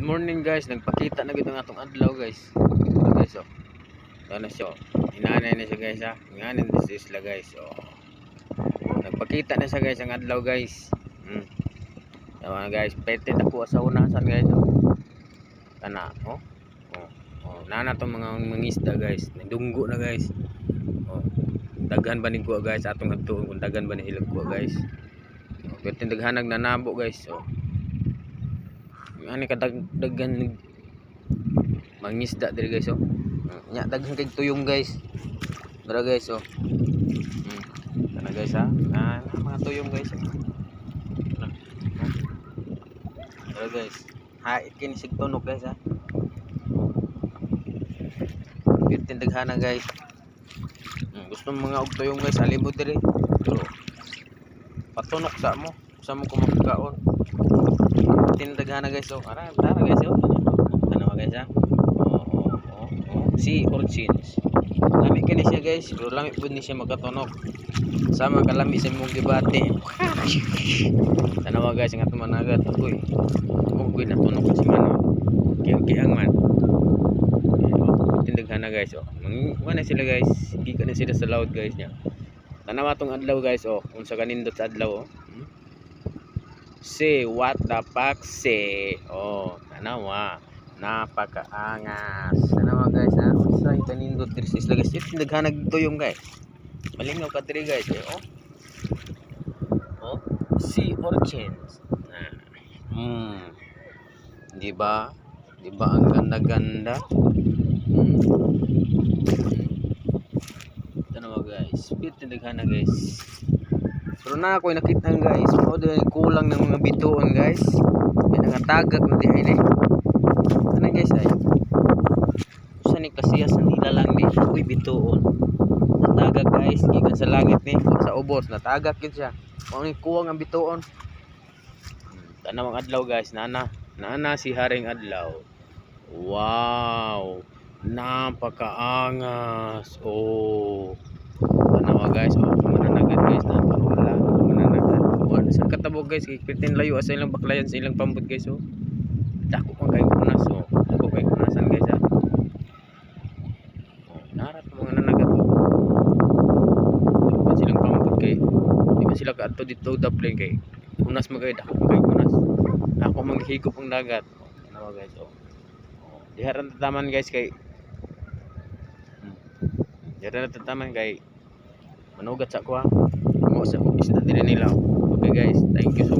Morning guys, nagpakita na gid ang atong adlaw guys. Ito guys oh. Ito na siya. Inanay na siya guys ha. Nganin this is la guys. Oh. Nagpakita na siya guys ang adlaw guys. Tama guys, pete ako sa unasan guys oh. Kana oh. Oh, nana tong mga mangisda guys. Nandunggo na guys. Oh. Daghan ba ni kuha guys atong adtuon kung daghan ba ni ilag kuha guys. Oh, pete daghanag nanabo guys. Oh. Ani kadagdagan mangisda diri guys oh. Nya daghan kay tuyong guys. Dara guys oh. Kana guys ha. Mga tuyong guys. Dara guys. Ikin sig tunok guys ha. Bitin daghana guys. Gusto mga og tuyong guys alibot diri. Pero patunok sa mo kumakaon. Tindaghana guys oh. Tara guys oh. Ano guys ha? Sea urchins. Lami kini siya guys, pero lami pud ni siya magkatunok. Sama kalami sa imong gibate. Tanawa guys ang atong managat akoy. Ako'y natunok si man. Kiyang man. Tindaghana guys oh. Mana sila guys? Gikan na sila sa loud guys nya. Tanawa tong adlaw guys oh. Unsa kanindot sa adlaw oh. Say what the fuck say. Oh, tanawa. Napakaangas. Tanawa guys ha. Unsay kanindot diri sa guys. Tinaghanag tuyong guys. Malingaw ka diri guys eh. Oh. Sea urchins. Di ba? Di ba ang ganda-ganda? Tanawa guys. Tinaghanag guys. Pero na ako'y nakita guys, mo din kulang ng mga bituon guys. May nangatagak na dihay ni. Ano guys ay? Usa ni kasiya sa nilalang ni. Uy bituon. Natagak guys, gikan sa langit ni, sa ubos natagak gid siya. Mao ni kuwang ang bituon. Tanawang adlaw guys, nana si Haring Adlaw. Wow! Napakaangas. Oh. Tanawa guys, oh, mananagat guys na wala mananagat. Sa katabog guys, kipitin layo sa ilang baklayan sa ilang pambot guys oh. Dako man kay kunas oh. Dako kay kunasan guys ah. Oh, narat mga nanagat oh. Dako silang pambot kay di man sila kaadto dito dapleng kay kunas magay dako kay kunas. Ako manghigop ang dagat. Tanawa guys oh. Diharan tataman guys kay diharan tataman kay manugat sa kuha mo sa isda diri nila. Okay guys, thank you so much.